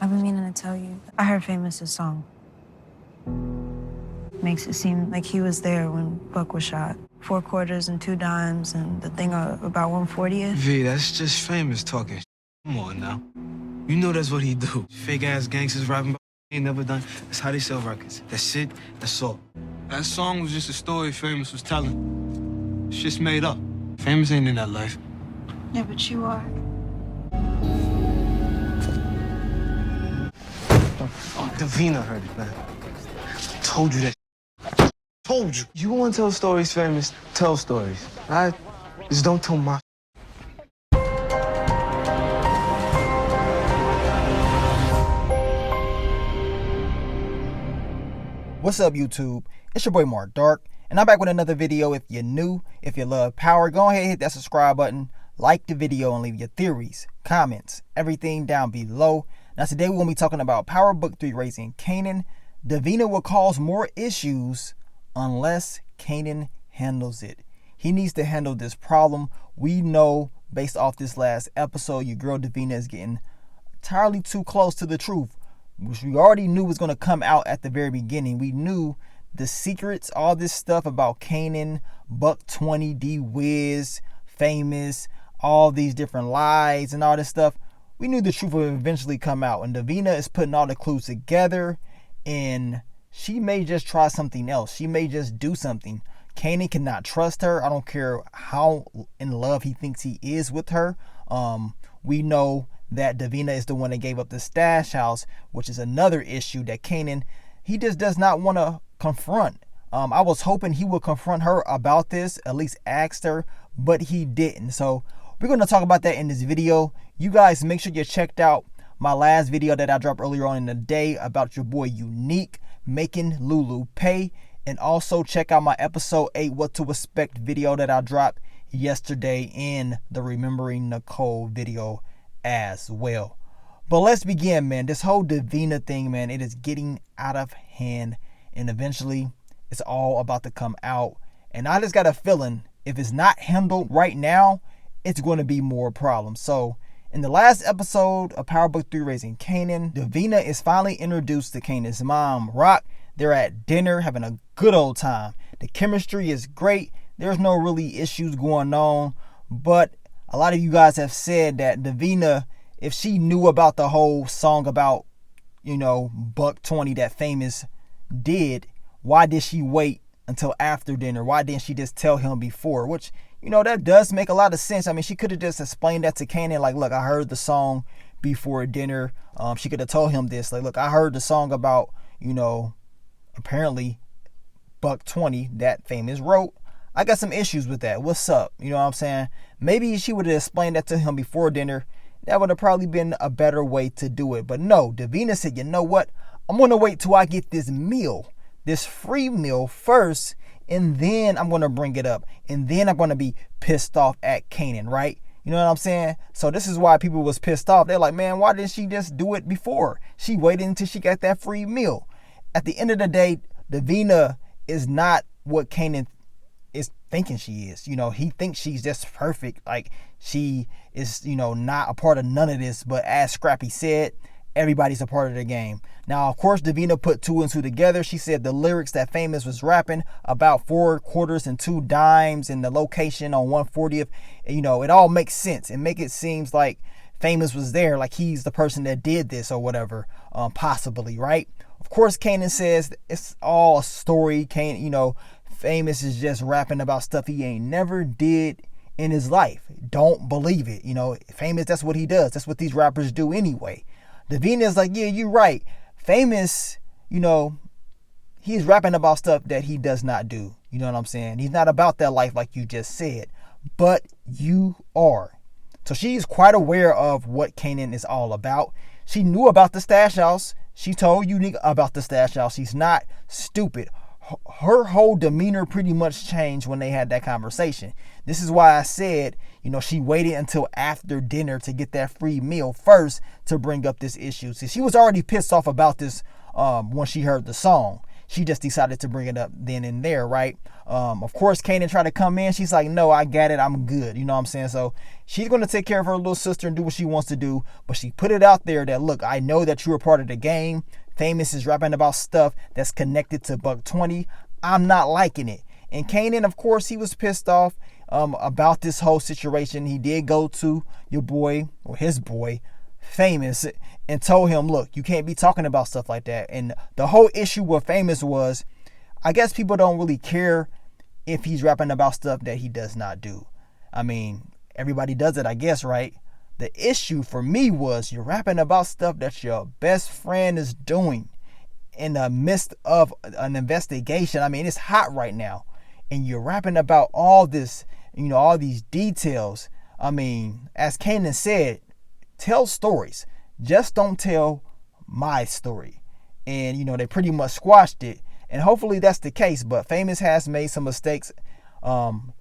I've been meaning to tell you. I heard Famous's song. Makes it seem like he was there when Buck was shot. 4 quarters and 2 dimes and the thing about 140th. V, that's just Famous talking. Come on now. You know that's what he do. Fake ass gangsters rapping about he ain't never done. That's how they sell records. That's it. That's all. That song was just a story Famous was telling. It's just made up. Famous ain't in that life. Yeah, but you are. Oh, Davina heard it, man. Told you that. Told you. You want to tell stories, Famous? Tell stories. I just don't tell my. What's up, YouTube? It's your boy Mark Dark, and I'm back with another video. If you're new, if you love power, go ahead and hit that subscribe button, like the video, and leave your theories, comments, everything down below. Now today we're going to be talking about Power Book 3 raising Kanan. Davina will cause more issues unless Kanan handles it. He needs to handle this problem. We know based off this last episode, your girl Davina is getting entirely too close to the truth, which we already knew was going to come out at the very beginning. We knew the secrets, all this stuff about Kanan, Buck 20, D-Wiz, Famous, all these different lies and all this stuff. We knew the truth would eventually come out, and Davina is putting all the clues together, and she may just try something else. She may just do something. Kanan cannot trust her. I don't care how in love he thinks he is with her. We know that Davina is the one that gave up the stash house, which is another issue that Kanan, he just does not want to confront. I was hoping he would confront her about this, at least asked her, but he didn't. So we're going to talk about that in this video. You guys make sure you checked out my last video that I dropped earlier on in the day about your boy Unique making Lulu pay. And also check out my episode 8 What to Expect video that I dropped yesterday in the Remembering Nicole video as well. But let's begin, man. This whole Davina thing, man, it is getting out of hand, and eventually it's all about to come out. And I just got a feeling if it's not handled right now, it's going to be more problems. So in the last episode of Power Book 3 Raising Kanan, Davina is finally introduced to Kanan's mom, Rock. They're at dinner having a good old time. The chemistry is great. There's no really issues going on. But a lot of you guys have said that Davina, if she knew about the whole song about, Buck 20 that Famous did, why did she wait until after dinner? Why didn't she just tell him before? Which, that does make a lot of sense. I mean, she could have just explained that to Kanan. Like, look, I heard the song before dinner. She could have told him this. Like, look, I heard the song about, apparently Buck 20 that Famous wrote. I got some issues with that. What's up? You know what I'm saying? Maybe she would have explained that to him before dinner. That would have probably been a better way to do it. But no, Davina said, you know what? I'm going to wait till I get this meal, this free meal first, and then I'm going to bring it up. And then I'm going to be pissed off at Kanan, right? You know what I'm saying? So this is why people was pissed off. They're like, man, why didn't she just do it before? She waited until she got that free meal. At the end of the day, Davina is not what Kanan is thinking she is. He thinks she's just perfect. Like she is, not a part of none of this. But as Scrappy said, everybody's a part of the game. Now, of course, Davina put 2 and 2 together. She said the lyrics that Famous was rapping about 4 quarters and 2 dimes and the location on 140th, it all makes sense and make it seems like Famous was there, like he's the person that did this or whatever, possibly, right? Of course, Kanan says it's all a story. Famous is just rapping about stuff he ain't never did in his life. Don't believe it. Famous, that's what he does. That's what these rappers do anyway. Davina is like, yeah, you're right. Famous, he's rapping about stuff that he does not do. You know what I'm saying? He's not about that life like you just said. But you are. So she's quite aware of what Kanan is all about. She knew about the stash house. She told Unique about the stash house. She's not stupid. Her whole demeanor pretty much changed when they had that conversation. This is why I said, she waited until after dinner to get that free meal first to bring up this issue. See, she was already pissed off about this when she heard the song. she just decided to bring it up then and there, right? Of course, Kanan tried to come in. She's like, no, I got it. I'm good. You know what I'm saying? So she's going to take care of her little sister and do what she wants to do. But she put it out there that, look, I know that you were part of the game. Famous is rapping about stuff that's connected to Buck 20. I'm not liking it. And Kanan, of course, he was pissed off about this whole situation. He did go to your boy, or his boy, Famous, and told him, look, you can't be talking about stuff like that. And the whole issue with Famous was, I guess people don't really care if he's rapping about stuff that he does not do. I mean, everybody does it, I guess, right? The issue for me was, you're rapping about stuff that your best friend is doing in the midst of an investigation. I mean, it's hot right now, and you're rapping about all this, you know, all these details. I mean, as Kanan said, tell stories, just don't tell my story. And, you know, they pretty much squashed it. And hopefully that's the case. But Famous has made some mistakes.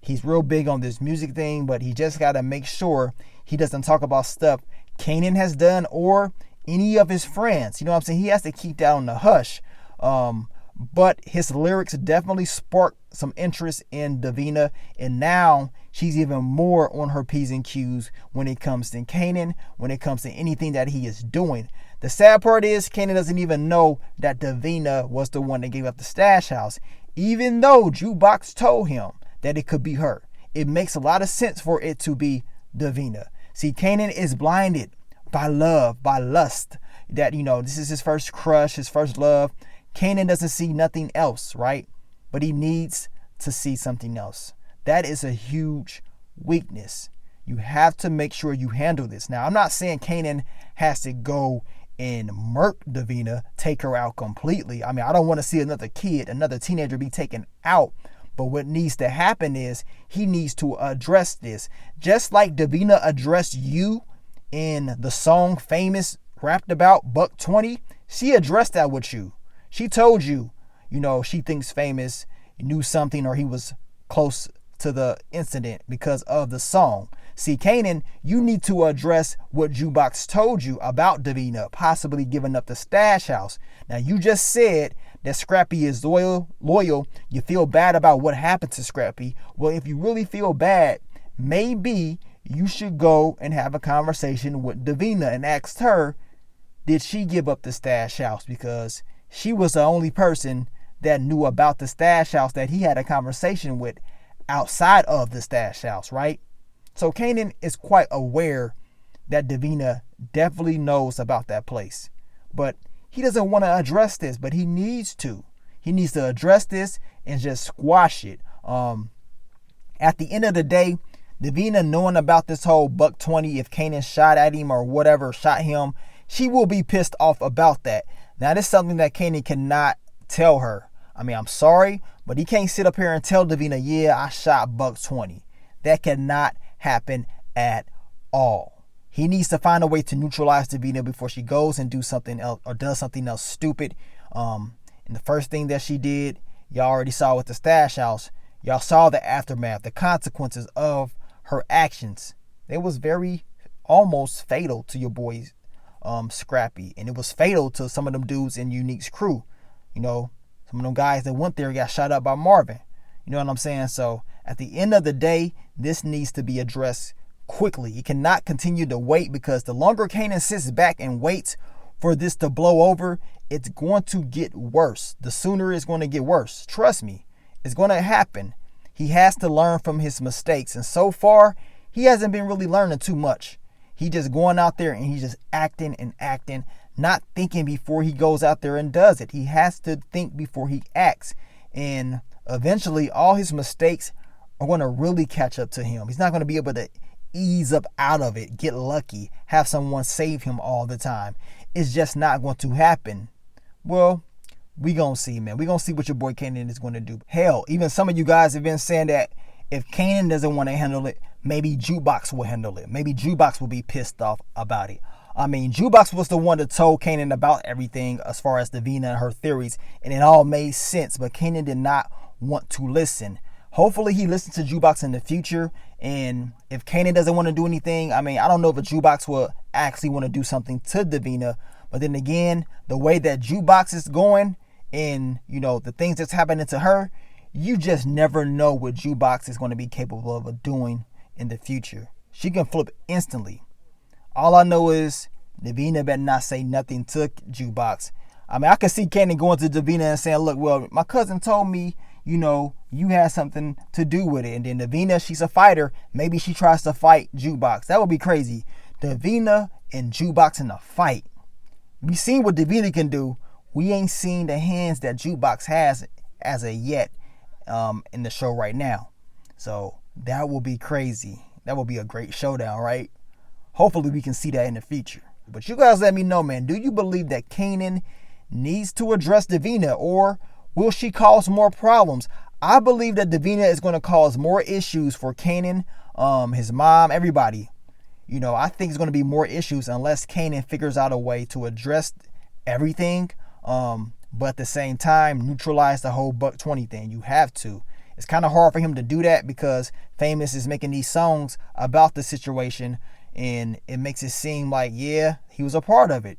He's real big on this music thing, but he just got to make sure he doesn't talk about stuff Kanan has done or any of his friends. You know what I'm saying? He has to keep that on the hush. But his lyrics definitely sparked some interest in Davina, and now she's even more on her P's and Q's when it comes to Kanan, when it comes to anything that he is doing. The sad part is Kanan doesn't even know that Davina was the one that gave up the stash house, even though Jukebox told him that it could be her. It makes a lot of sense for it to be Davina. See, Kanan is blinded by love, by lust, that, you know, this is his first crush, his first love. Kanan doesn't see nothing else, right? But he needs to see something else. That is a huge weakness. You have to make sure you handle this. Now, I'm not saying Kanan has to go and murk Davina, take her out completely. I mean, I don't want to see another kid, another teenager be taken out. But what needs to happen is he needs to address this. Just like Davina addressed you in the song Famous rapped about Buck 20, she addressed that with you. She told you, you know, she thinks Famous knew something or he was close to the incident because of the song. See, Kanan, you need to address what Jukebox told you about Davina possibly giving up the stash house. Now, you just said that Scrappy is loyal. You feel bad about what happened to Scrappy. Well, if you really feel bad, maybe you should go and have a conversation with Davina and ask her, did she give up the stash house? Because she was the only person that knew about the stash house that he had a conversation with outside of the stash house, right? So Kanan is quite aware that Davina definitely knows about that place. But he doesn't want to address this, but he needs to. He needs to address this and just squash it. At the end of the day, Davina knowing about this whole Buck 20, if Kanan shot at him or whatever, shot him, she will be pissed off about that. Now, this is something that Kanan cannot tell her. I mean, I'm sorry, but he can't sit up here and tell Davina, yeah, I shot Buck 20. That cannot happen at all. He needs to find a way to neutralize Davina before she goes and do something else or does something else stupid. And the first thing that she did, y'all already saw with the stash house. Y'all saw the aftermath, the consequences of her actions. It was very almost fatal to your boys, Scrappy, and it was fatal to some of them dudes in Unique's crew. You know, some of them guys that went there got shot up by Marvin. You know what I'm saying? So at the end of the day, this needs to be addressed quickly. You cannot continue to wait, because the longer Kanan sits back and waits for this to blow over, it's going to get worse. The sooner it's going to get worse. Trust me, it's going to happen. He has to learn from his mistakes. And so far, he hasn't been really learning too much. He just going out there and he's just acting and acting, not thinking before he goes out there and does it. He has to think before he acts. And eventually, all his mistakes are going to really catch up to him. He's not going to be able to ease up out of it, get lucky, have someone save him all the time. It's just not going to happen. Well, we gonna see, man. We gonna see what your boy Kanan is going to do. Hell, even some of you guys have been saying that if Kanan doesn't want to handle it, maybe Jukebox will handle it. Maybe Jukebox will be pissed off about it. I mean, Jukebox was the one that told Kanan about everything as far as Davina and her theories, and it all made sense, but Kanan did not want to listen. Hopefully he listens to Jukebox in the future, and if Kanan doesn't want to do anything, I mean, I don't know if a Jukebox will actually want to do something to Davina, but then again, the way that Jukebox is going, and, you know, the things that's happening to her, you just never know what Jukebox is going to be capable of doing in the future. She can flip instantly. All I know is Davina better not say nothing to Jukebox. I mean, I can see Kanan going to Davina and saying, look, well, my cousin told me, you know, you had something to do with it. And then Davina, she's a fighter. Maybe she tries to fight Jukebox. That would be crazy. Davina and Jukebox in a fight. We seen what Davina can do. We ain't seen the hands that Jukebox has as of yet in the show right now. So that will be crazy. That will be a great showdown, right? Hopefully we can see that in the future. But you guys let me know, man. Do you believe that Kanan needs to address Davina, or will she cause more problems? I believe that Davina is going to cause more issues for Kanan, his mom, everybody. You know, I think it's going to be more issues unless Kanan figures out a way to address everything, but at the same time neutralize the whole Buck 20 thing. You have to. It's kind of hard for him to do that because Famous is making these songs about the situation, and it makes it seem like, yeah, he was a part of it.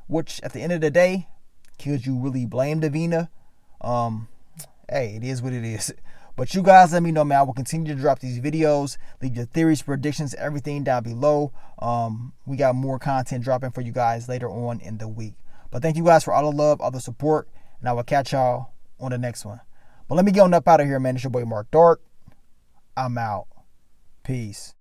Which at the end of the day, could you really blame Davina? Hey, it is what it is. But you guys let me know, man. I will continue to drop these videos. Leave your theories, predictions, everything down below. We got more content dropping for you guys later on in the week. But thank you guys for all the love, all the support, and I will catch y'all on the next one. But let me get on up out of here, man. It's your boy Mark Dark. I'm out. Peace.